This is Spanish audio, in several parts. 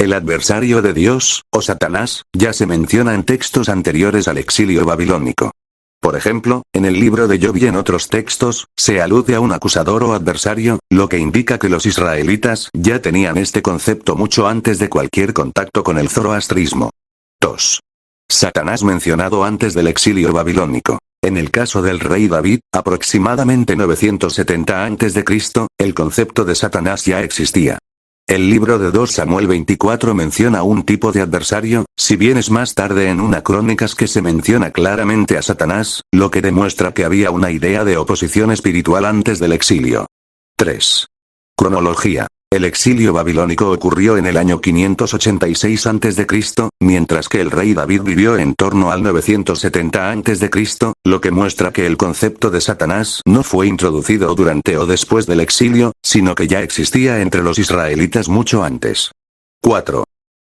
El adversario de Dios, o Satanás, ya se menciona en textos anteriores al exilio babilónico. Por ejemplo, en el libro de Job y en otros textos, se alude a un acusador o adversario, lo que indica que los israelitas ya tenían este concepto mucho antes de cualquier contacto con el zoroastrismo. 2. Satanás mencionado antes del exilio babilónico. En el caso del rey David, aproximadamente 970 a.C., el concepto de Satanás ya existía. El libro de 2 Samuel 24 menciona un tipo de adversario, si bien es más tarde en una Crónicas que se menciona claramente a Satanás, lo que demuestra que había una idea de oposición espiritual antes del exilio. 3. Cronología. El exilio babilónico ocurrió en el año 586 a.C., mientras que el rey David vivió en torno al 970 a.C., lo que muestra que el concepto de Satanás no fue introducido durante o después del exilio, sino que ya existía entre los israelitas mucho antes. 4.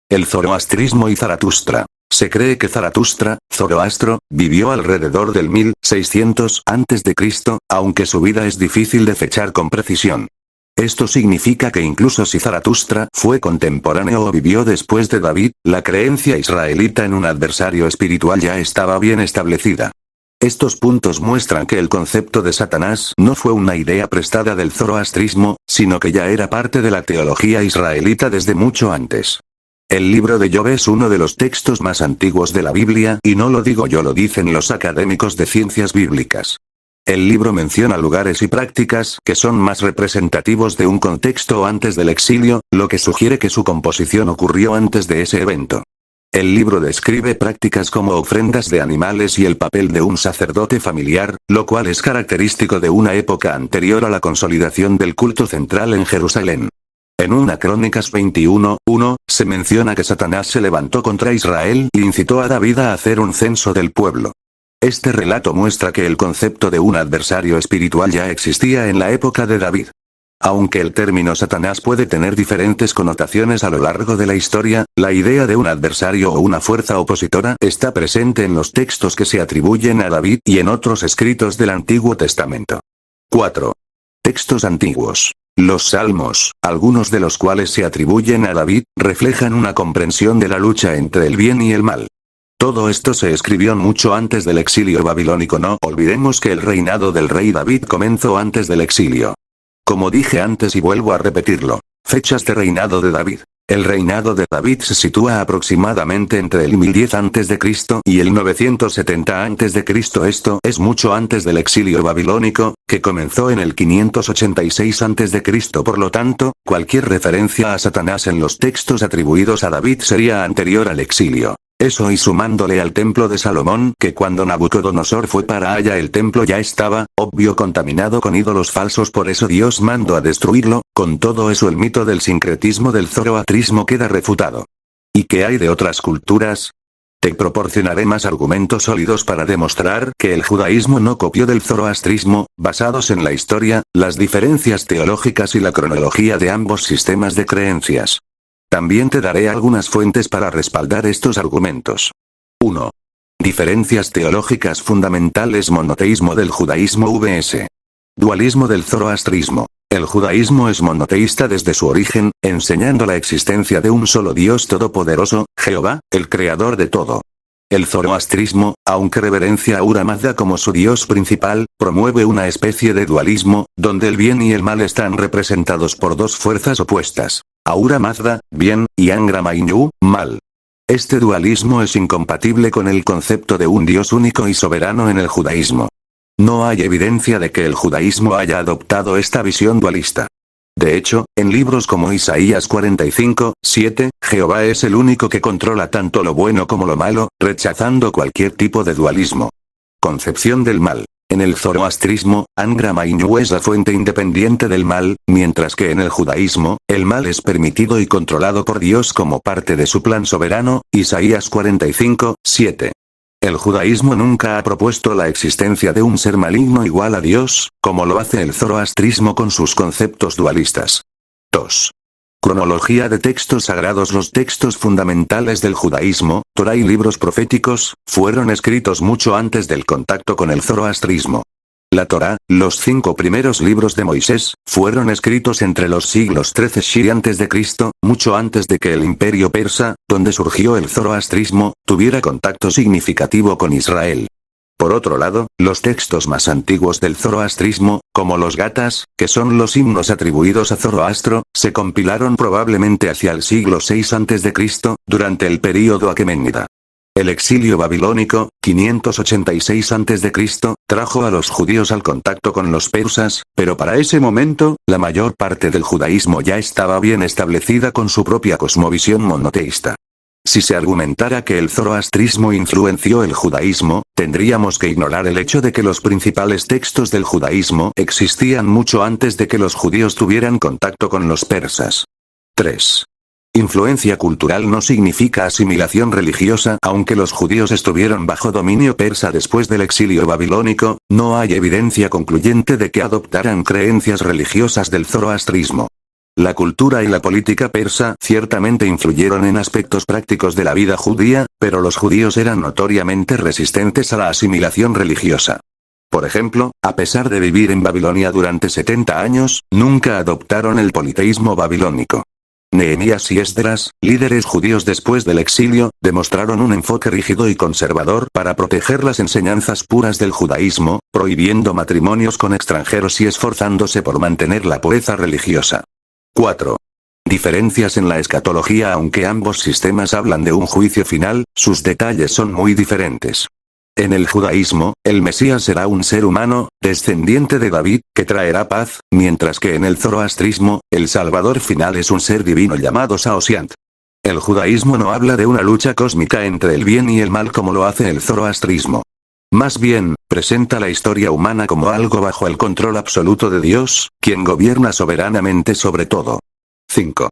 El zoroastrismo y Zaratustra. Se cree que Zaratustra, Zoroastro, vivió alrededor del 1600 a.C., aunque su vida es difícil de fechar con precisión. Esto significa que incluso si Zaratustra fue contemporáneo o vivió después de David, la creencia israelita en un adversario espiritual ya estaba bien establecida. Estos puntos muestran que el concepto de Satanás no fue una idea prestada del zoroastrismo, sino que ya era parte de la teología israelita desde mucho antes. El libro de Job es uno de los textos más antiguos de la Biblia, y no lo digo yo, lo dicen los académicos de ciencias bíblicas. El libro menciona lugares y prácticas que son más representativos de un contexto antes del exilio, lo que sugiere que su composición ocurrió antes de ese evento. El libro describe prácticas como ofrendas de animales y el papel de un sacerdote familiar, lo cual es característico de una época anterior a la consolidación del culto central en Jerusalén. En una Crónicas 21:1, se menciona que Satanás se levantó contra Israel y incitó a David a hacer un censo del pueblo. Este relato muestra que el concepto de un adversario espiritual ya existía en la época de David. Aunque el término Satanás puede tener diferentes connotaciones a lo largo de la historia, la idea de un adversario o una fuerza opositora está presente en los textos que se atribuyen a David y en otros escritos del Antiguo Testamento. 4. Textos antiguos. Los Salmos, algunos de los cuales se atribuyen a David, reflejan una comprensión de la lucha entre el bien y el mal. Todo esto se escribió mucho antes del exilio babilónico. No olvidemos que el reinado del rey David comenzó antes del exilio. Como dije antes y vuelvo a repetirlo, fechas de reinado de David. El reinado de David se sitúa aproximadamente entre el 1010 a.C. y el 970 a.C. Esto es mucho antes del exilio babilónico, que comenzó en el 586 a.C. Por lo tanto, cualquier referencia a Satanás en los textos atribuidos a David sería anterior al exilio. Eso y sumándole al templo de Salomón, que cuando Nabucodonosor fue para allá el templo ya estaba, obvio, contaminado con ídolos falsos, por eso Dios mandó a destruirlo. Con todo eso el mito del sincretismo del zoroastrismo queda refutado. ¿Y qué hay de otras culturas? Te proporcionaré más argumentos sólidos para demostrar que el judaísmo no copió del zoroastrismo, basados en la historia, las diferencias teológicas y la cronología de ambos sistemas de creencias. También te daré algunas fuentes para respaldar estos argumentos. 1. Diferencias teológicas fundamentales. Monoteísmo del judaísmo vs. dualismo del zoroastrismo. El judaísmo es monoteísta desde su origen, enseñando la existencia de un solo Dios todopoderoso, Jehová, el creador de todo. El zoroastrismo, aunque reverencia a Ahura Mazda como su dios principal, promueve una especie de dualismo, donde el bien y el mal están representados por dos fuerzas opuestas. Ahura Mazda, bien, y Angra Mainyu, mal. Este dualismo es incompatible con el concepto de un Dios único y soberano en el judaísmo. No hay evidencia de que el judaísmo haya adoptado esta visión dualista. De hecho, en libros como Isaías 45:7, Jehová es el único que controla tanto lo bueno como lo malo, rechazando cualquier tipo de dualismo. Concepción del mal. En el zoroastrismo, Angra Mainyu es la fuente independiente del mal, mientras que en el judaísmo, el mal es permitido y controlado por Dios como parte de su plan soberano, Isaías 45:7. El judaísmo nunca ha propuesto la existencia de un ser maligno igual a Dios, como lo hace el zoroastrismo con sus conceptos dualistas. 2. Cronología de textos sagrados. Los textos fundamentales del judaísmo, Torá y libros proféticos, fueron escritos mucho antes del contacto con el zoroastrismo. La Torá, los 5 primeros libros de Moisés, fueron escritos entre los siglos XIII y a.C., mucho antes de que el imperio persa, donde surgió el zoroastrismo, tuviera contacto significativo con Israel. Por otro lado, los textos más antiguos del zoroastrismo, como los Gatas, que son los himnos atribuidos a Zoroastro, se compilaron probablemente hacia el siglo VI a.C., durante el período aqueménida. El exilio babilónico, 586 a.C., trajo a los judíos al contacto con los persas, pero para ese momento, la mayor parte del judaísmo ya estaba bien establecida con su propia cosmovisión monoteísta. Si se argumentara que el zoroastrismo influenció el judaísmo, tendríamos que ignorar el hecho de que los principales textos del judaísmo existían mucho antes de que los judíos tuvieran contacto con los persas. 3. Influencia cultural no significa asimilación religiosa. Aunque los judíos estuvieron bajo dominio persa después del exilio babilónico, no hay evidencia concluyente de que adoptaran creencias religiosas del zoroastrismo. La cultura y la política persa ciertamente influyeron en aspectos prácticos de la vida judía, pero los judíos eran notoriamente resistentes a la asimilación religiosa. Por ejemplo, a pesar de vivir en Babilonia durante 70 años, nunca adoptaron el politeísmo babilónico. Nehemías y Esdras, líderes judíos después del exilio, demostraron un enfoque rígido y conservador para proteger las enseñanzas puras del judaísmo, prohibiendo matrimonios con extranjeros y esforzándose por mantener la pureza religiosa. 4. Diferencias en la escatología. Aunque ambos sistemas hablan de un juicio final, sus detalles son muy diferentes. En el judaísmo, el Mesías será un ser humano, descendiente de David, que traerá paz, mientras que en el zoroastrismo, el Salvador final es un ser divino llamado Saosiant. El judaísmo no habla de una lucha cósmica entre el bien y el mal como lo hace el zoroastrismo. Más bien, presenta la historia humana como algo bajo el control absoluto de Dios, quien gobierna soberanamente sobre todo. 5.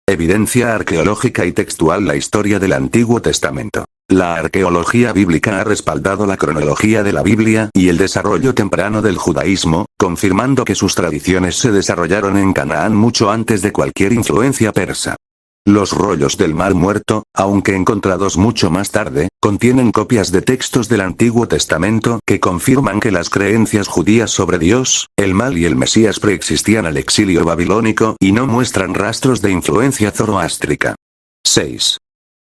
Evidencia arqueológica y textual. La historia del Antiguo Testamento. La arqueología bíblica ha respaldado la cronología de la Biblia y el desarrollo temprano del judaísmo, confirmando que sus tradiciones se desarrollaron en Canaán mucho antes de cualquier influencia persa. Los rollos del Mar Muerto, aunque encontrados mucho más tarde, contienen copias de textos del Antiguo Testamento que confirman que las creencias judías sobre Dios, el mal y el Mesías preexistían al exilio babilónico y no muestran rastros de influencia zoroástrica. 6.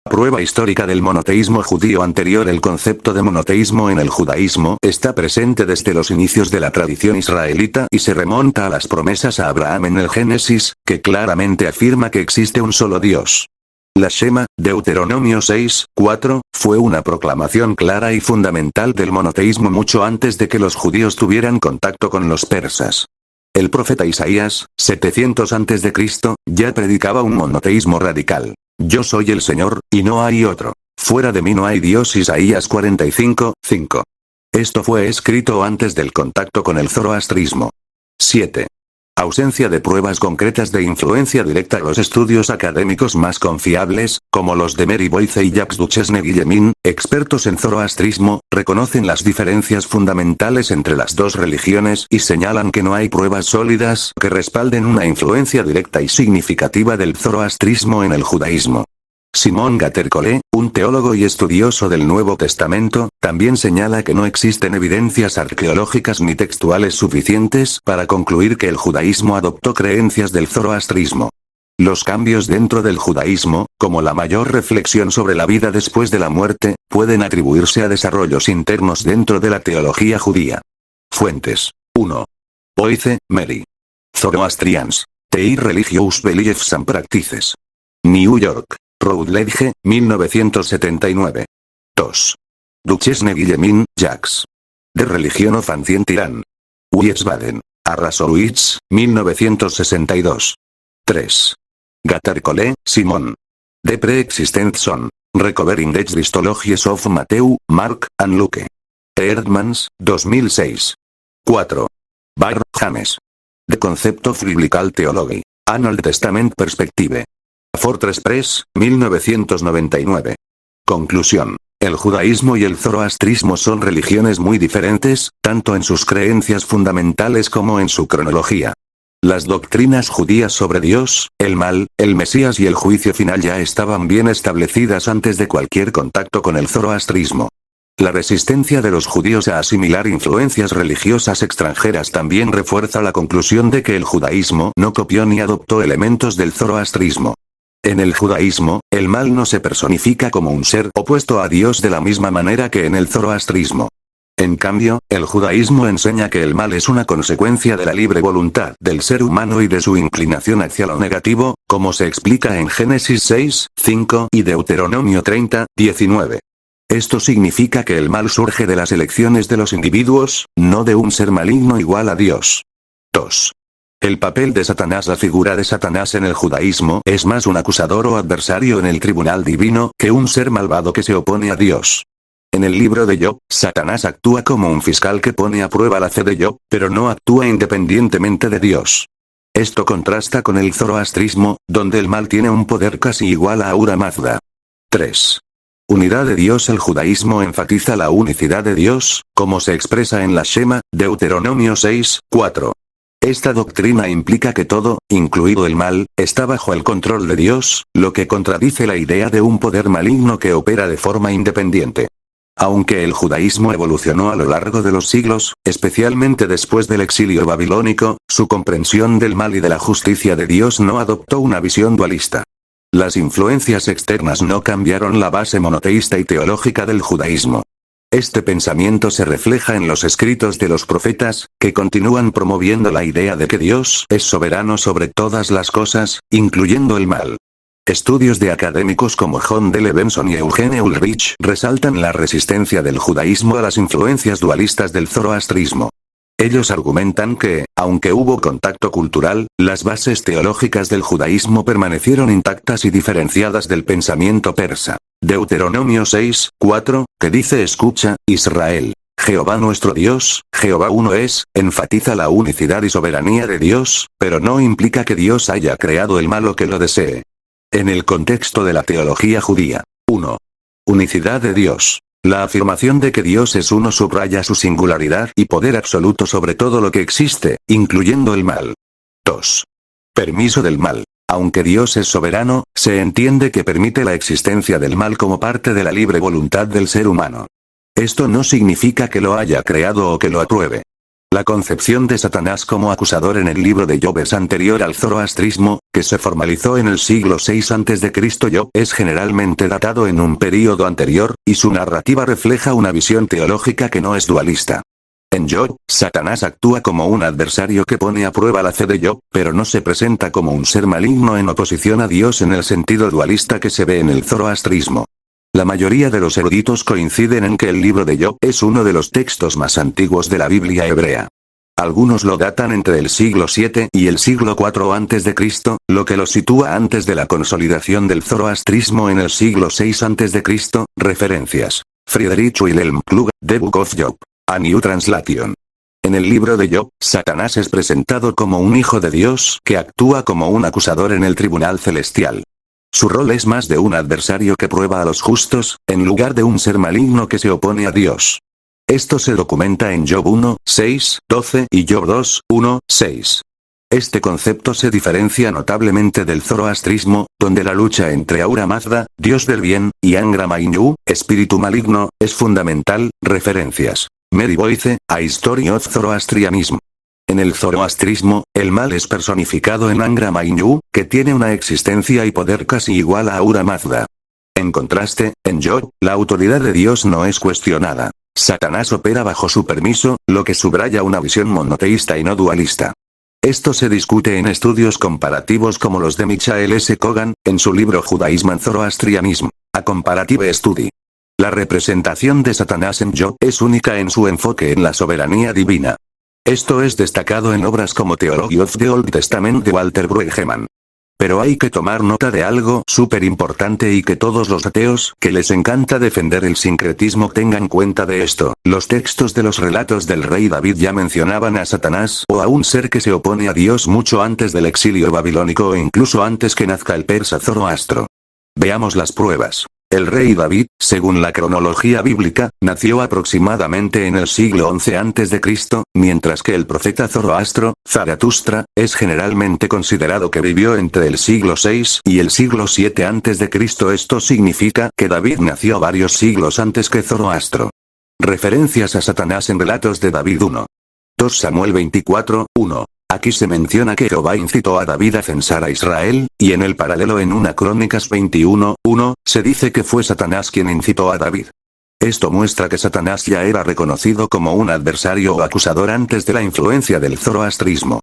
Prueba histórica del monoteísmo judío anterior. El concepto de monoteísmo en el judaísmo está presente desde los inicios de la tradición israelita y se remonta a las promesas a Abraham en el Génesis, que claramente afirma que existe un solo Dios. La Shema, Deuteronomio 6:4, fue una proclamación clara y fundamental del monoteísmo mucho antes de que los judíos tuvieran contacto con los persas. El profeta Isaías, 700 a.C., ya predicaba un monoteísmo radical. Yo soy el Señor, y no hay otro. Fuera de mí no hay Dios. Isaías 45:5. Esto fue escrito antes del contacto con el zoroastrismo. 7. Ausencia de pruebas concretas de influencia directa. Los estudios académicos más confiables, como los de Mary Boyce y Jacques Duchesne-Guillemin, expertos en zoroastrismo, reconocen las diferencias fundamentales entre las dos religiones y señalan que no hay pruebas sólidas que respalden una influencia directa y significativa del zoroastrismo en el judaísmo. Simón Gattercole, un teólogo y estudioso del Nuevo Testamento, también señala que no existen evidencias arqueológicas ni textuales suficientes para concluir que el judaísmo adoptó creencias del zoroastrismo. Los cambios dentro del judaísmo, como la mayor reflexión sobre la vida después de la muerte, pueden atribuirse a desarrollos internos dentro de la teología judía. Fuentes. 1. Boyce, Mary. Zoroastrians. Their Religious Beliefs and Practices. New York. Routledge, 1979. 2. Duchesne-Guillemin, Jacques. The Religion of Ancient Iran. Wiesbaden. Arrasowitz, 1962. 3. Gattercole, Simon. The Pre-Existent Son. Recovering the Christologies of Matthew, Mark, and Luke. Erdmans, 2006. 4. Barr, James. The Concept of Biblical Theology. An Old Testament Perspective. Fortress Press, 1999. Conclusión. El judaísmo y el zoroastrismo son religiones muy diferentes, tanto en sus creencias fundamentales como en su cronología. Las doctrinas judías sobre Dios, el mal, el Mesías y el juicio final ya estaban bien establecidas antes de cualquier contacto con el zoroastrismo. La resistencia de los judíos a asimilar influencias religiosas extranjeras también refuerza la conclusión de que el judaísmo no copió ni adoptó elementos del zoroastrismo. En el judaísmo, el mal no se personifica como un ser opuesto a Dios de la misma manera que en el zoroastrismo. En cambio, el judaísmo enseña que el mal es una consecuencia de la libre voluntad del ser humano y de su inclinación hacia lo negativo, como se explica en Génesis 6, 5 y Deuteronomio 30, 19. Esto significa que el mal surge de las elecciones de los individuos, no de un ser maligno igual a Dios. 2. El papel de Satanás. La figura de Satanás en el judaísmo es más un acusador o adversario en el tribunal divino que un ser malvado que se opone a Dios. En el libro de Job, Satanás actúa como un fiscal que pone a prueba la fe de Job, pero no actúa independientemente de Dios. Esto contrasta con el zoroastrismo, donde el mal tiene un poder casi igual a Ahura Mazda. 3. Unidad de Dios. El judaísmo enfatiza la unicidad de Dios, como se expresa en la Shema, Deuteronomio 6, 4. Esta doctrina implica que todo, incluido el mal, está bajo el control de Dios, lo que contradice la idea de un poder maligno que opera de forma independiente. Aunque el judaísmo evolucionó a lo largo de los siglos, especialmente después del exilio babilónico, su comprensión del mal y de la justicia de Dios no adoptó una visión dualista. Las influencias externas no cambiaron la base monoteísta y teológica del judaísmo. Este pensamiento se refleja en los escritos de los profetas, que continúan promoviendo la idea de que Dios es soberano sobre todas las cosas, incluyendo el mal. Estudios de académicos como John D. Levenson y Eugene Ulrich resaltan la resistencia del judaísmo a las influencias dualistas del zoroastrismo. Ellos argumentan que, aunque hubo contacto cultural, las bases teológicas del judaísmo permanecieron intactas y diferenciadas del pensamiento persa. Deuteronomio 6, 4, que dice: escucha, Israel. Jehová nuestro Dios, Jehová uno es, enfatiza la unicidad y soberanía de Dios, pero no implica que Dios haya creado el mal o que lo desee. En el contexto de la teología judía. 1. Unicidad de Dios. La afirmación de que Dios es uno subraya su singularidad y poder absoluto sobre todo lo que existe, incluyendo el mal. 2. Permiso del mal. Aunque Dios es soberano, se entiende que permite la existencia del mal como parte de la libre voluntad del ser humano. Esto no significa que lo haya creado o que lo apruebe. La concepción de Satanás como acusador en el libro de Job es anterior al zoroastrismo, que se formalizó en el siglo VI a.C. Job es generalmente datado en un período anterior, y su narrativa refleja una visión teológica que no es dualista. En Job, Satanás actúa como un adversario que pone a prueba la fe de Job, pero no se presenta como un ser maligno en oposición a Dios en el sentido dualista que se ve en el zoroastrismo. La mayoría de los eruditos coinciden en que el libro de Job es uno de los textos más antiguos de la Biblia hebrea. Algunos lo datan entre el siglo VII y el siglo IV a.C., lo que lo sitúa antes de la consolidación del zoroastrismo en el siglo VI a.C. Referencias. Friedrich Wilhelm Klug, The Book of Job. A New Translation. En el libro de Job, Satanás es presentado como un hijo de Dios que actúa como un acusador en el tribunal celestial. Su rol es más de un adversario que prueba a los justos, en lugar de un ser maligno que se opone a Dios. Esto se documenta en Job 1, 6, 12 y Job 2, 1, 6. Este concepto se diferencia notablemente del zoroastrismo, donde la lucha entre Ahura Mazda, dios del bien, y Angra Mainyu, espíritu maligno, es fundamental. Referencias. Mary Boyce, A History of Zoroastrianism. En el zoroastrismo, el mal es personificado en Angra Mainyu, que tiene una existencia y poder casi igual a Ahura Mazda. En contraste, en Job, la autoridad de Dios no es cuestionada. Satanás opera bajo su permiso, lo que subraya una visión monoteísta y no dualista. Esto se discute en estudios comparativos como los de Michael S. Cogan, en su libro Judaism and Zoroastrianism, A Comparative Study. La representación de Satanás en Job es única en su enfoque en la soberanía divina. Esto es destacado en obras como Theology of the Old Testament de Walter Brueggemann. Pero hay que tomar nota de algo súper importante y que todos los ateos que les encanta defender el sincretismo tengan cuenta de esto. Los textos de los relatos del rey David ya mencionaban a Satanás o a un ser que se opone a Dios mucho antes del exilio babilónico o incluso antes que nazca el persa Zoroastro. Veamos las pruebas. El rey David, según la cronología bíblica, nació aproximadamente en el siglo XI a.C., mientras que el profeta Zoroastro, Zaratustra, es generalmente considerado que vivió entre el siglo VI y el siglo VII a.C. Esto significa que David nació varios siglos antes que Zoroastro. Referencias a Satanás en relatos de David 1. 2 Samuel 24, 1. Aquí se menciona que Jehová incitó a David a censar a Israel, y en el paralelo en 1 Crónicas 21, 1, se dice que fue Satanás quien incitó a David. Esto muestra que Satanás ya era reconocido como un adversario o acusador antes de la influencia del zoroastrismo.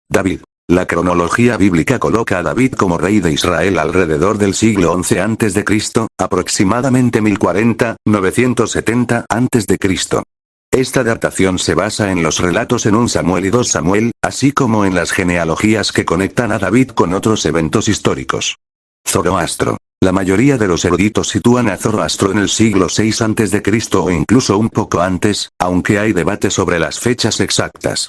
David. La cronología bíblica coloca a David como rey de Israel alrededor del siglo XI a.C., aproximadamente 1040-970 a.C. Esta datación se basa en los relatos en 1 Samuel y 2 Samuel, así como en las genealogías que conectan a David con otros eventos históricos. Zoroastro. La mayoría de los eruditos sitúan a Zoroastro en el siglo VI a.C. o incluso un poco antes, aunque hay debate sobre las fechas exactas.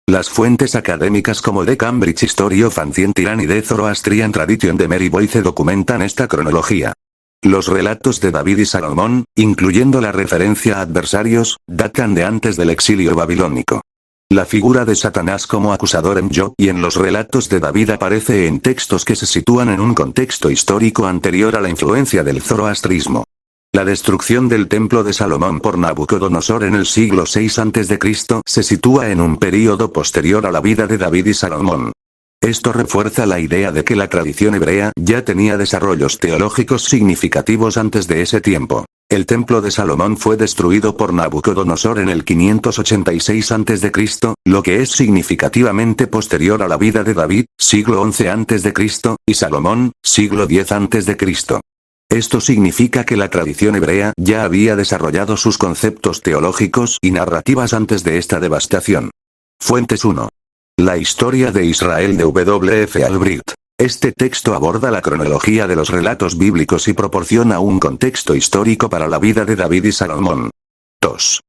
Las fuentes académicas como The Cambridge History of Ancient Iran y The Zoroastrian Tradition de Mary Boyce documentan esta cronología. Los relatos de David y Salomón, incluyendo la referencia a adversarios, datan de antes del exilio babilónico. La figura de Satanás como acusador en Job y en los relatos de David aparece en textos que se sitúan en un contexto histórico anterior a la influencia del zoroastrismo. La destrucción del templo de Salomón por Nabucodonosor en el siglo VI a.C. se sitúa en un período posterior a la vida de David y Salomón. Esto refuerza la idea de que la tradición hebrea ya tenía desarrollos teológicos significativos antes de ese tiempo. El templo de Salomón fue destruido por Nabucodonosor en el 586 a.C., lo que es significativamente posterior a la vida de David, siglo XI a.C., y Salomón, siglo X a.C. Esto significa que la tradición hebrea ya había desarrollado sus conceptos teológicos y narrativas antes de esta devastación. Fuentes 1. La historia de Israel de W. F. Albrecht. Este texto aborda la cronología de los relatos bíblicos y proporciona un contexto histórico para la vida de David y Salomón. 2.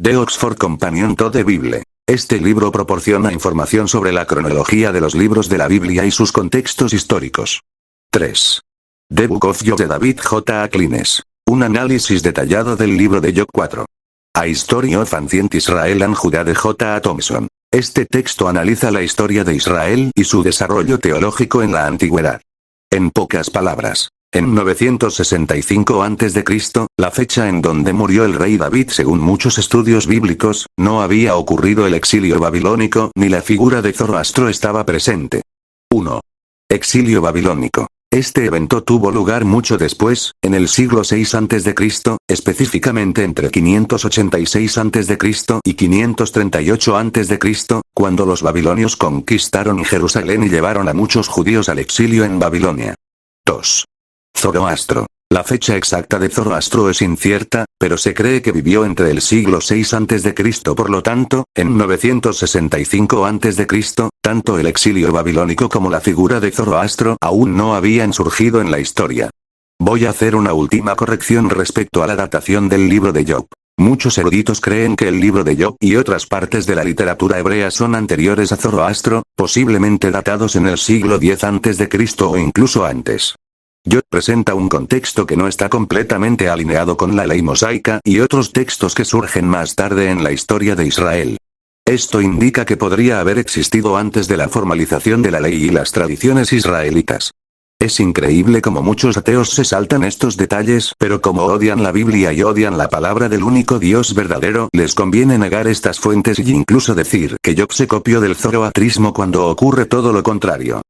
The Oxford Companion to the Bible. Este libro proporciona información sobre la cronología de los libros de la Biblia y sus contextos históricos. 3. The Book of Job de David J. Clines. Un análisis detallado del libro de Job 4. A History of Ancient Israel and Judah de J. A. Thompson. Este texto analiza la historia de Israel y su desarrollo teológico en la antigüedad. En pocas palabras, en 965 a.C., la fecha en donde murió el rey David según muchos estudios bíblicos, no había ocurrido el exilio babilónico ni la figura de Zoroastro estaba presente. 1. Exilio babilónico. Este evento tuvo lugar mucho después, en el siglo VI a.C., específicamente entre 586 a.C. y 538 a.C., cuando los babilonios conquistaron Jerusalén y llevaron a muchos judíos al exilio en Babilonia. 2. Zoroastro. La fecha exacta de Zoroastro es incierta, pero se cree que vivió entre el siglo VI a.C. Por lo tanto, en 965 a.C., tanto el exilio babilónico como la figura de Zoroastro aún no habían surgido en la historia. Voy a hacer una última corrección respecto a la datación del libro de Job. Muchos eruditos creen que el libro de Job y otras partes de la literatura hebrea son anteriores a Zoroastro, posiblemente datados en el siglo X a.C. o incluso antes. Job presenta un contexto que no está completamente alineado con la ley mosaica y otros textos que surgen más tarde en la historia de Israel. Esto indica que podría haber existido antes de la formalización de la ley y las tradiciones israelitas. Es increíble cómo muchos ateos se saltan estos detalles, pero como odian la Biblia y odian la palabra del único Dios verdadero, les conviene negar estas fuentes y incluso decir que Job se copió del zoroastrismo cuando ocurre todo lo contrario.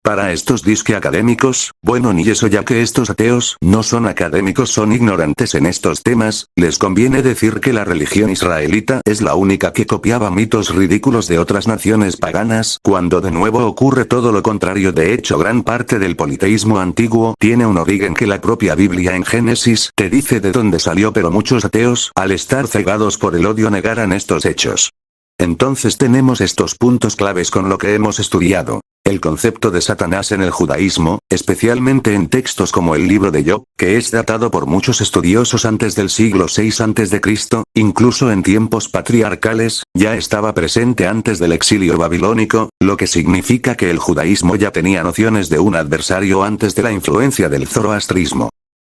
Para estos disque académicos, bueno ni eso ya que estos ateos no son académicos son ignorantes en estos temas, les conviene decir que la religión israelita es la única que copiaba mitos ridículos de otras naciones paganas, cuando de nuevo ocurre todo lo contrario. De hecho gran parte del politeísmo antiguo tiene un origen que la propia Biblia en Génesis te dice de dónde salió, pero muchos ateos, al estar cegados por el odio, negaran estos hechos. Entonces tenemos estos puntos claves con lo que hemos estudiado. El concepto de Satanás en el judaísmo, especialmente en textos como el libro de Job, que es datado por muchos estudiosos antes del siglo VI a.C., incluso en tiempos patriarcales, ya estaba presente antes del exilio babilónico, lo que significa que el judaísmo ya tenía nociones de un adversario antes de la influencia del zoroastrismo.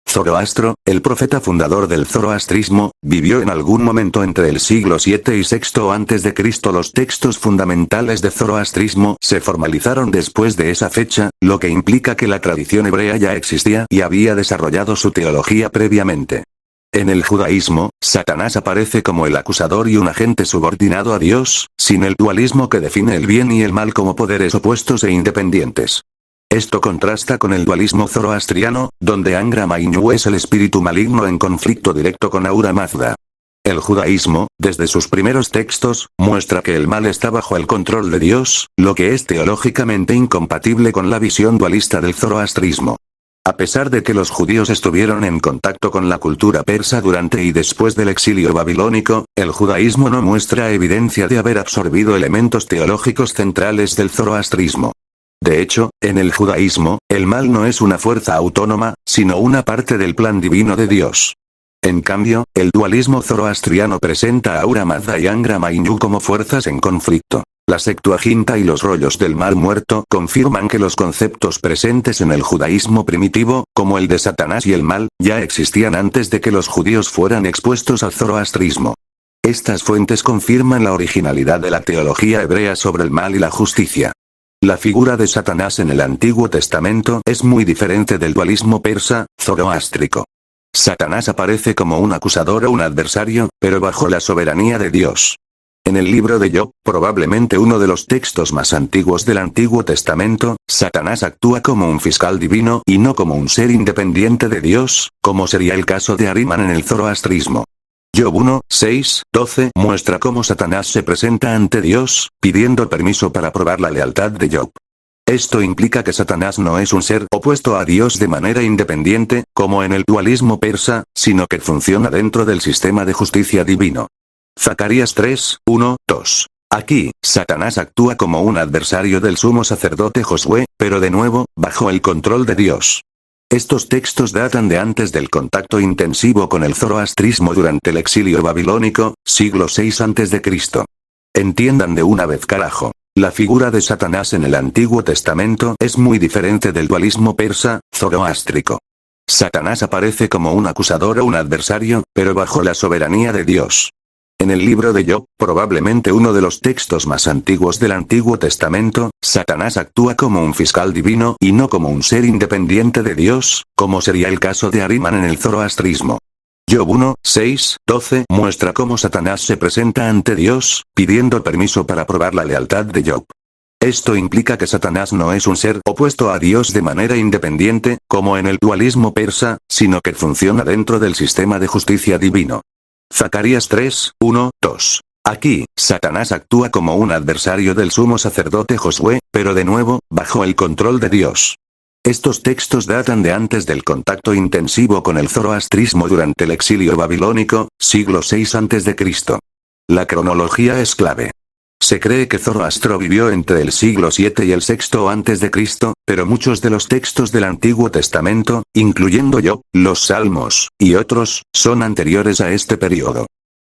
Zoroastro, el profeta fundador del zoroastrismo, vivió en algún momento entre el siglo VII y VI a.C. Los textos fundamentales de zoroastrismo se formalizaron después de esa fecha, lo que implica que la tradición hebrea ya existía y había desarrollado su teología previamente. En el judaísmo, Satanás aparece como el acusador y un agente subordinado a Dios, sin el dualismo que define el bien y el mal como poderes opuestos e independientes. Esto contrasta con el dualismo zoroastriano, donde Angra Mainyu es el espíritu maligno en conflicto directo con Ahura Mazda. El judaísmo, desde sus primeros textos, muestra que el mal está bajo el control de Dios, lo que es teológicamente incompatible con la visión dualista del zoroastrismo. A pesar de que los judíos estuvieron en contacto con la cultura persa durante y después del exilio babilónico, el judaísmo no muestra evidencia de haber absorbido elementos teológicos centrales del zoroastrismo. De hecho, en el judaísmo, el mal no es una fuerza autónoma, sino una parte del plan divino de Dios. En cambio, el dualismo zoroastriano presenta a Ahura Mazda y Angra Mainyu como fuerzas en conflicto. La Septuaginta y los rollos del Mar Muerto confirman que los conceptos presentes en el judaísmo primitivo, como el de Satanás y el mal, ya existían antes de que los judíos fueran expuestos al zoroastrismo. Estas fuentes confirman la originalidad de la teología hebrea sobre el mal y la justicia. La figura de Satanás en el Antiguo Testamento es muy diferente del dualismo persa, zoroástrico. Satanás aparece como un acusador o un adversario, pero bajo la soberanía de Dios. En el libro de Job, probablemente uno de los textos más antiguos del Antiguo Testamento, Satanás actúa como un fiscal divino y no como un ser independiente de Dios, como sería el caso de Ahriman en el zoroastrismo. Job 1, 6, 12 muestra cómo Satanás se presenta ante Dios, pidiendo permiso para probar la lealtad de Job. Esto implica que Satanás no es un ser opuesto a Dios de manera independiente, como en el dualismo persa, sino que funciona dentro del sistema de justicia divino. Zacarías 3, 1, 2. Aquí, Satanás actúa como un adversario del sumo sacerdote Josué, pero de nuevo, bajo el control de Dios. Estos textos datan de antes del contacto intensivo con el zoroastrismo durante el exilio babilónico, siglo VI a.C. Entiendan de una vez carajo. La figura de Satanás en el Antiguo Testamento es muy diferente del dualismo persa, zoroástrico. Satanás aparece como un acusador o un adversario, pero bajo la soberanía de Dios. En el libro de Job, probablemente uno de los textos más antiguos del Antiguo Testamento, Satanás actúa como un fiscal divino y no como un ser independiente de Dios, como sería el caso de Ahriman en el zoroastrismo. Job 1, 6, 12 muestra cómo Satanás se presenta ante Dios, pidiendo permiso para probar la lealtad de Job. Esto implica que Satanás no es un ser opuesto a Dios de manera independiente, como en el dualismo persa, sino que funciona dentro del sistema de justicia divino. Zacarías 3, 1, 2. Aquí, Satanás actúa como un adversario del sumo sacerdote Josué, pero de nuevo, bajo el control de Dios. Estos textos datan de antes del contacto intensivo con el zoroastrismo durante el exilio babilónico, siglo VI a.C. La cronología es clave. Se cree que Zoroastro vivió entre el siglo VII y el VI a.C., pero muchos de los textos del Antiguo Testamento, incluyendo Job, los Salmos, y otros, son anteriores a este periodo.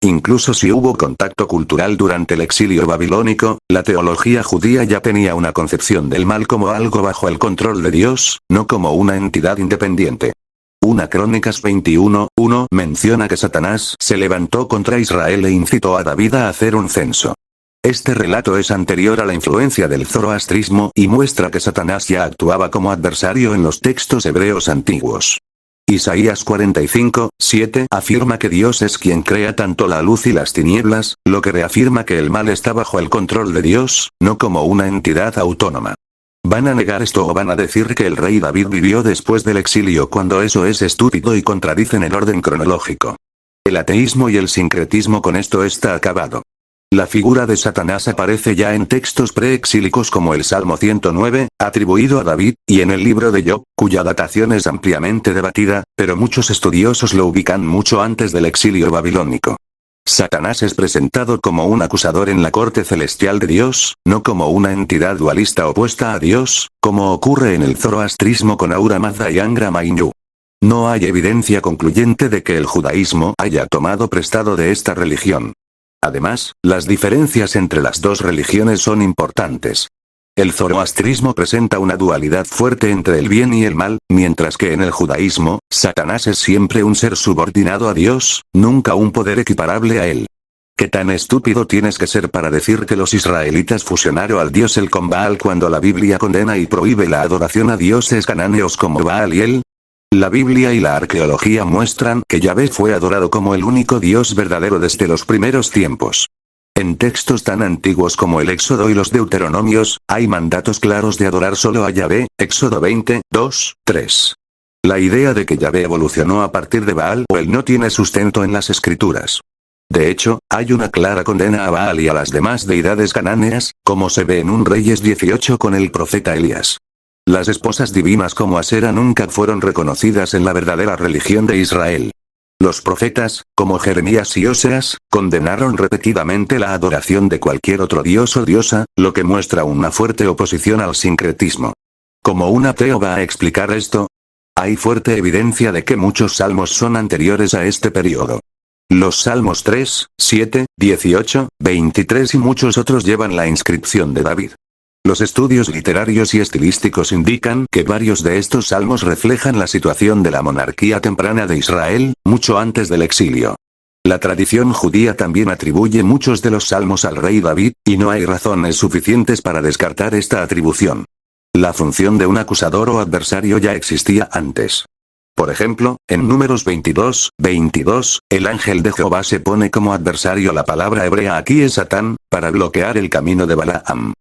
Incluso si hubo contacto cultural durante el exilio babilónico, la teología judía ya tenía una concepción del mal como algo bajo el control de Dios, no como una entidad independiente. Una Crónicas 21, 1 menciona que Satanás se levantó contra Israel e incitó a David a hacer un censo. Este relato es anterior a la influencia del zoroastrismo y muestra que Satanás ya actuaba como adversario en los textos hebreos antiguos. Isaías 45, 7 afirma que Dios es quien crea tanto la luz y las tinieblas, lo que reafirma que el mal está bajo el control de Dios, no como una entidad autónoma. ¿Van a negar esto o van a decir que el rey David vivió después del exilio cuando eso es estúpido y contradicen el orden cronológico? El ateísmo y el sincretismo con esto está acabado. La figura de Satanás aparece ya en textos preexílicos como el Salmo 109, atribuido a David, y en el libro de Job, cuya datación es ampliamente debatida, pero muchos estudiosos lo ubican mucho antes del exilio babilónico. Satanás es presentado como un acusador en la corte celestial de Dios, no como una entidad dualista opuesta a Dios, como ocurre en el zoroastrismo con Ahura Mazda y Angra Mainyu. No hay evidencia concluyente de que el judaísmo haya tomado prestado de esta religión. Además, las diferencias entre las dos religiones son importantes. El zoroastrismo presenta una dualidad fuerte entre el bien y el mal, mientras que en el judaísmo, Satanás es siempre un ser subordinado a Dios, nunca un poder equiparable a él. ¿Qué tan estúpido tienes que ser para decir que los israelitas fusionaron al dios El con Baal cuando la Biblia condena y prohíbe la adoración a dioses cananeos como Baal y El? La Biblia y la arqueología muestran que Yahvé fue adorado como el único Dios verdadero desde los primeros tiempos. En textos tan antiguos como el Éxodo y los Deuteronomios, hay mandatos claros de adorar solo a Yahvé, Éxodo 20, 2, 3. La idea de que Yahvé evolucionó a partir de Baal o él no tiene sustento en las escrituras. De hecho, hay una clara condena a Baal y a las demás deidades canáneas, como se ve en 1 Reyes 18 con el profeta Elías. Las esposas divinas como Asera nunca fueron reconocidas en la verdadera religión de Israel. Los profetas, como Jeremías y Oseas, condenaron repetidamente la adoración de cualquier otro dios o diosa, lo que muestra una fuerte oposición al sincretismo. ¿Cómo un ateo va a explicar esto? Hay fuerte evidencia de que muchos salmos son anteriores a este periodo. Los salmos 3, 7, 18, 23 y muchos otros llevan la inscripción de David. Los estudios literarios y estilísticos indican que varios de estos salmos reflejan la situación de la monarquía temprana de Israel, mucho antes del exilio. La tradición judía también atribuye muchos de los salmos al rey David, y no hay razones suficientes para descartar esta atribución. La función de un acusador o adversario ya existía antes. Por ejemplo, en Números 22, 22, el ángel de Jehová se pone como adversario, la palabra hebrea aquí es Satán, para bloquear el camino de Balaam.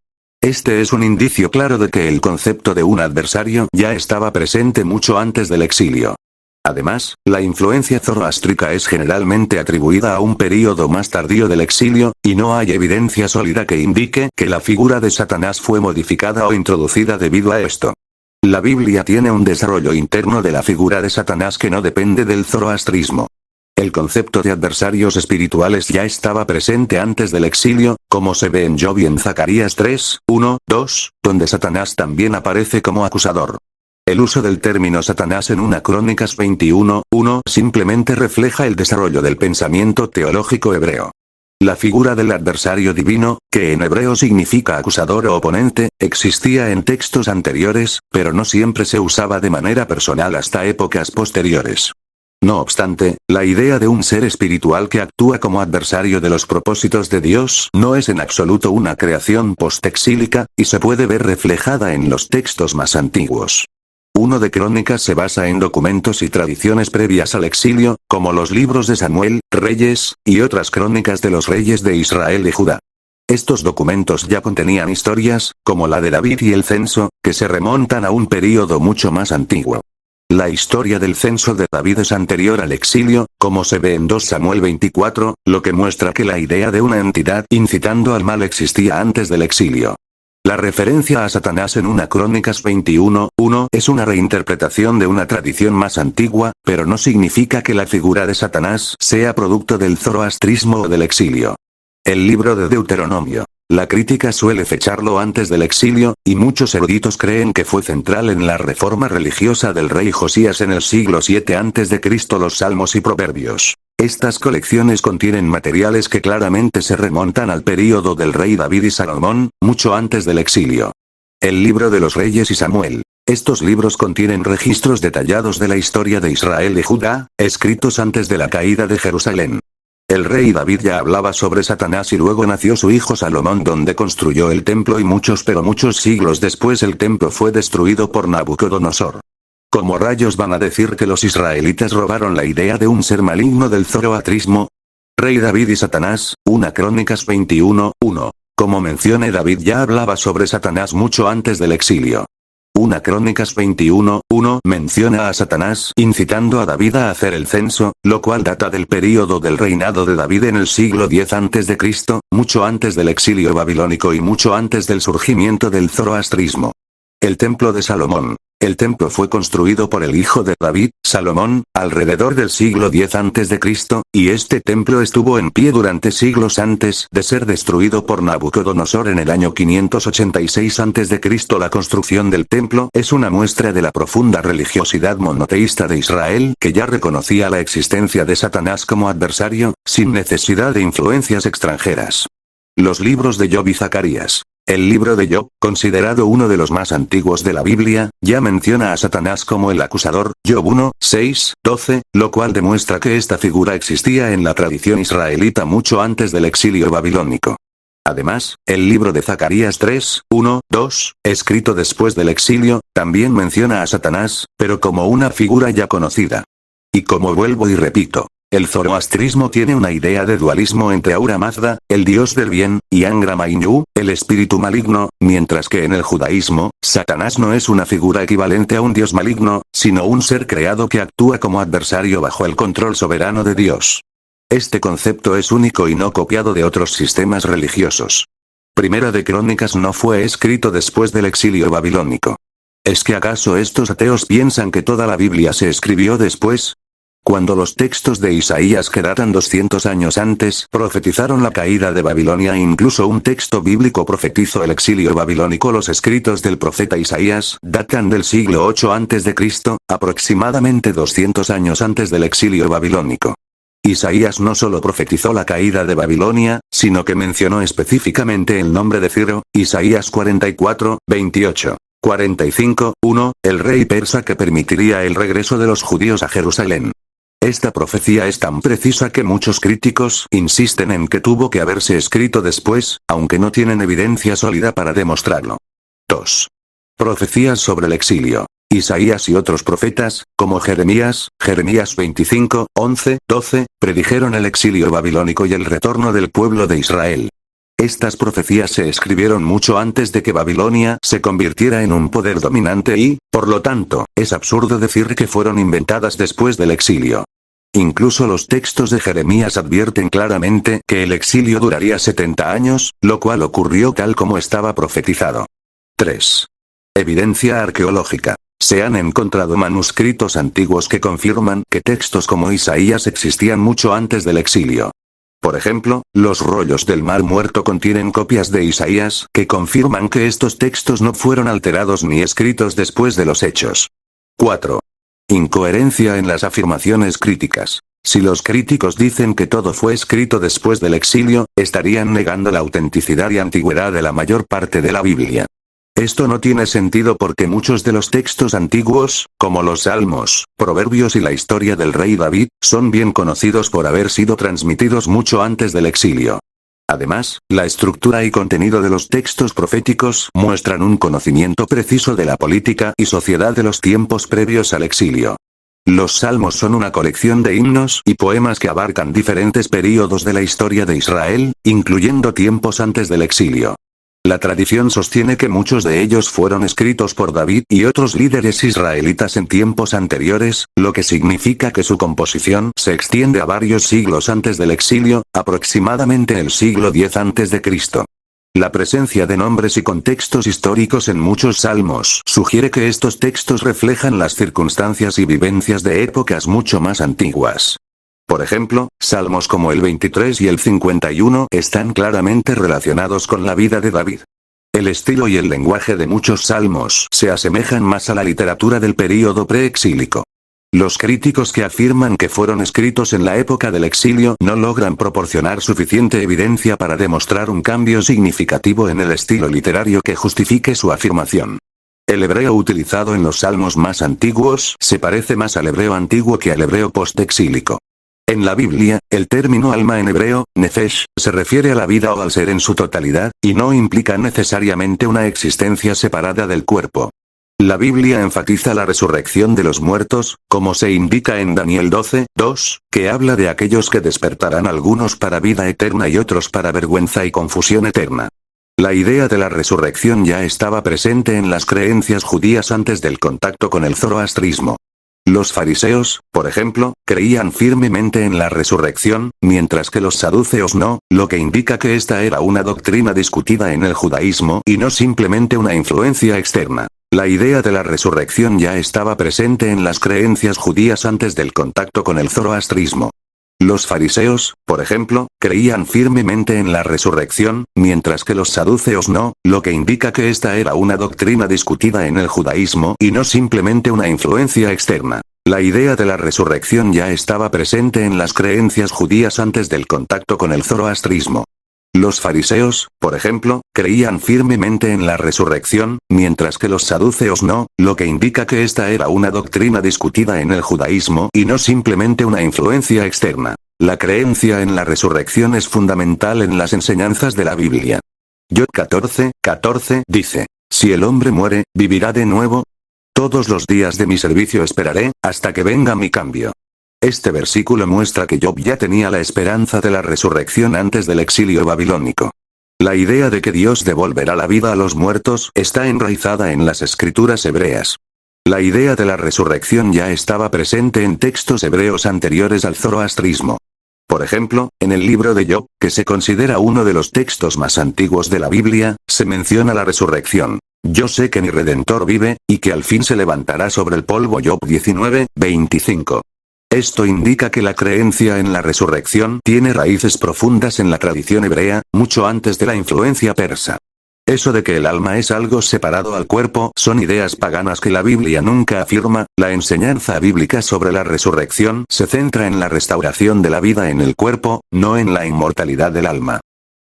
Este es un indicio claro de que el concepto de un adversario ya estaba presente mucho antes del exilio. Además, la influencia zoroástrica es generalmente atribuida a un período más tardío del exilio, y no hay evidencia sólida que indique que la figura de Satanás fue modificada o introducida debido a esto. La Biblia tiene un desarrollo interno de la figura de Satanás que no depende del zoroastrismo. El concepto de adversarios espirituales ya estaba presente antes del exilio, como se ve en Job y en Zacarías 3, 1, 2, donde Satanás también aparece como acusador. El uso del término Satanás en 1 Crónicas 21, 1 simplemente refleja el desarrollo del pensamiento teológico hebreo. La figura del adversario divino, que en hebreo significa acusador o oponente, existía en textos anteriores, pero no siempre se usaba de manera personal hasta épocas posteriores. No obstante, la idea de un ser espiritual que actúa como adversario de los propósitos de Dios no es en absoluto una creación postexílica, y se puede ver reflejada en los textos más antiguos. 1 de Crónicas se basa en documentos y tradiciones previas al exilio, como los libros de Samuel, Reyes, y otras crónicas de los reyes de Israel y Judá. Estos documentos ya contenían historias, como la de David y el censo, que se remontan a un período mucho más antiguo. La historia del censo de David es anterior al exilio, como se ve en 2 Samuel 24, lo que muestra que la idea de una entidad incitando al mal existía antes del exilio. La referencia a Satanás en 1 Crónicas 21, 1 es una reinterpretación de una tradición más antigua, pero no significa que la figura de Satanás sea producto del zoroastrismo o del exilio. El libro de Deuteronomio. La crítica suele fecharlo antes del exilio, y muchos eruditos creen que fue central en la reforma religiosa del rey Josías en el siglo VII a.C. Los Salmos y Proverbios. Estas colecciones contienen materiales que claramente se remontan al período del rey David y Salomón, mucho antes del exilio. El libro de los Reyes y Samuel. Estos libros contienen registros detallados de la historia de Israel y Judá, escritos antes de la caída de Jerusalén. El rey David ya hablaba sobre Satanás y luego nació su hijo Salomón, donde construyó el templo, y muchos siglos después el templo fue destruido por Nabucodonosor. ¿Cómo rayos van a decir que los israelitas robaron la idea de un ser maligno del zoroastrismo? Rey David y Satanás, 1 Crónicas 21, 1. Como mencioné, David ya hablaba sobre Satanás mucho antes del exilio. 1 Crónicas 21, 1 menciona a Satanás incitando a David a hacer el censo, lo cual data del período del reinado de David en el siglo X a.C., mucho antes del exilio babilónico y mucho antes del surgimiento del zoroastrismo. El templo de Salomón. El templo fue construido por el hijo de David, Salomón, alrededor del siglo X a.C., y este templo estuvo en pie durante siglos antes de ser destruido por Nabucodonosor en el año 586 a.C. La construcción del templo es una muestra de la profunda religiosidad monoteísta de Israel, que ya reconocía la existencia de Satanás como adversario, sin necesidad de influencias extranjeras. Los libros de Job y Zacarías. El libro de Job, considerado uno de los más antiguos de la Biblia, ya menciona a Satanás como el acusador, Job 1, 6, 12, lo cual demuestra que esta figura existía en la tradición israelita mucho antes del exilio babilónico. Además, el libro de Zacarías 3, 1, 2, escrito después del exilio, también menciona a Satanás, pero como una figura ya conocida. Y como vuelvo y repito, el zoroastrismo tiene una idea de dualismo entre Ahura Mazda, el dios del bien, y Angra Mainyu, el espíritu maligno, mientras que en el judaísmo, Satanás no es una figura equivalente a un dios maligno, sino un ser creado que actúa como adversario bajo el control soberano de Dios. Este concepto es único y no copiado de otros sistemas religiosos. Primera de Crónicas no fue escrito después del exilio babilónico. ¿Es que acaso estos ateos piensan que toda la Biblia se escribió después? Cuando los textos de Isaías, que datan 200 años antes, profetizaron la caída de Babilonia e incluso un texto bíblico profetizó el exilio babilónico. Los escritos del profeta Isaías datan del siglo 8 a.C., aproximadamente 200 años antes del exilio babilónico. Isaías no solo profetizó la caída de Babilonia, sino que mencionó específicamente el nombre de Ciro, Isaías 44, 28. 45, 1, el rey persa que permitiría el regreso de los judíos a Jerusalén. Esta profecía es tan precisa que muchos críticos insisten en que tuvo que haberse escrito después, aunque no tienen evidencia sólida para demostrarlo. 2. Profecías sobre el exilio. Isaías y otros profetas, como Jeremías 25, 11, 12, predijeron el exilio babilónico y el retorno del pueblo de Israel. Estas profecías se escribieron mucho antes de que Babilonia se convirtiera en un poder dominante y, por lo tanto, es absurdo decir que fueron inventadas después del exilio. Incluso los textos de Jeremías advierten claramente que el exilio duraría 70 años, lo cual ocurrió tal como estaba profetizado. 3. Evidencia arqueológica. Se han encontrado manuscritos antiguos que confirman que textos como Isaías existían mucho antes del exilio. Por ejemplo, los rollos del Mar Muerto contienen copias de Isaías que confirman que estos textos no fueron alterados ni escritos después de los hechos. 4. Incoherencia en las afirmaciones críticas. Si los críticos dicen que todo fue escrito después del exilio, estarían negando la autenticidad y antigüedad de la mayor parte de la Biblia. Esto no tiene sentido porque muchos de los textos antiguos, como los Salmos, Proverbios y la historia del rey David, son bien conocidos por haber sido transmitidos mucho antes del exilio. Además, la estructura y contenido de los textos proféticos muestran un conocimiento preciso de la política y sociedad de los tiempos previos al exilio. Los Salmos son una colección de himnos y poemas que abarcan diferentes períodos de la historia de Israel, incluyendo tiempos antes del exilio. La tradición sostiene que muchos de ellos fueron escritos por David y otros líderes israelitas en tiempos anteriores, lo que significa que su composición se extiende a varios siglos antes del exilio, aproximadamente el siglo X a.C. La presencia de nombres y contextos históricos en muchos salmos sugiere que estos textos reflejan las circunstancias y vivencias de épocas mucho más antiguas. Por ejemplo, salmos como el 23 y el 51 están claramente relacionados con la vida de David. El estilo y el lenguaje de muchos salmos se asemejan más a la literatura del período preexílico. Los críticos que afirman que fueron escritos en la época del exilio no logran proporcionar suficiente evidencia para demostrar un cambio significativo en el estilo literario que justifique su afirmación. El hebreo utilizado en los salmos más antiguos se parece más al hebreo antiguo que al hebreo postexílico. En la Biblia, el término alma en hebreo, nefesh, se refiere a la vida o al ser en su totalidad, y no implica necesariamente una existencia separada del cuerpo. La Biblia enfatiza la resurrección de los muertos, como se indica en Daniel 12, 2, que habla de aquellos que despertarán algunos para vida eterna y otros para vergüenza y confusión eterna. La idea de la resurrección ya estaba presente en las creencias judías antes del contacto con el zoroastrismo. Los fariseos, por ejemplo, creían firmemente en la resurrección, mientras que los saduceos no, lo que indica que esta era una doctrina discutida en el judaísmo y no simplemente una influencia externa. La idea de la resurrección ya estaba presente en las creencias judías antes del contacto con el zoroastrismo. Los fariseos, por ejemplo, creían firmemente en la resurrección, mientras que los saduceos no, lo que indica que esta era una doctrina discutida en el judaísmo y no simplemente una influencia externa. La idea de la resurrección ya estaba presente en las creencias judías antes del contacto con el zoroastrismo. Los fariseos, por ejemplo, creían firmemente en la resurrección, mientras que los saduceos no, lo que indica que esta era una doctrina discutida en el judaísmo y no simplemente una influencia externa. La creencia en la resurrección es fundamental en las enseñanzas de la Biblia. Job 14:14 dice, si el hombre muere, ¿vivirá de nuevo? Todos los días de mi servicio esperaré, hasta que venga mi cambio. Este versículo muestra que Job ya tenía la esperanza de la resurrección antes del exilio babilónico. La idea de que Dios devolverá la vida a los muertos está enraizada en las escrituras hebreas. La idea de la resurrección ya estaba presente en textos hebreos anteriores al zoroastrismo. Por ejemplo, en el libro de Job, que se considera uno de los textos más antiguos de la Biblia, se menciona la resurrección. Yo sé que mi Redentor vive, y que al fin se levantará sobre el polvo. Job 19:25. Esto indica que la creencia en la resurrección tiene raíces profundas en la tradición hebrea, mucho antes de la influencia persa. Eso de que el alma es algo separado al cuerpo son ideas paganas que la Biblia nunca afirma. La enseñanza bíblica sobre la resurrección se centra en la restauración de la vida en el cuerpo, no en la inmortalidad del alma.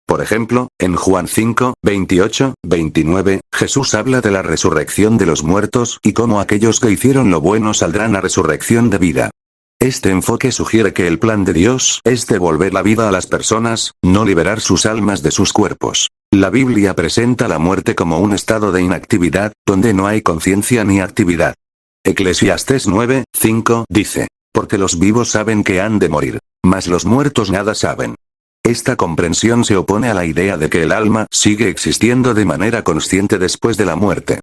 Por ejemplo, en Juan 5:28-29, Jesús habla de la resurrección de los muertos y cómo aquellos que hicieron lo bueno saldrán a resurrección de vida. Este enfoque sugiere que el plan de Dios es devolver la vida a las personas, no liberar sus almas de sus cuerpos. La Biblia presenta la muerte como un estado de inactividad, donde no hay conciencia ni actividad. Eclesiastés 9:5 dice, porque los vivos saben que han de morir, mas los muertos nada saben. Esta comprensión se opone a la idea de que el alma sigue existiendo de manera consciente después de la muerte.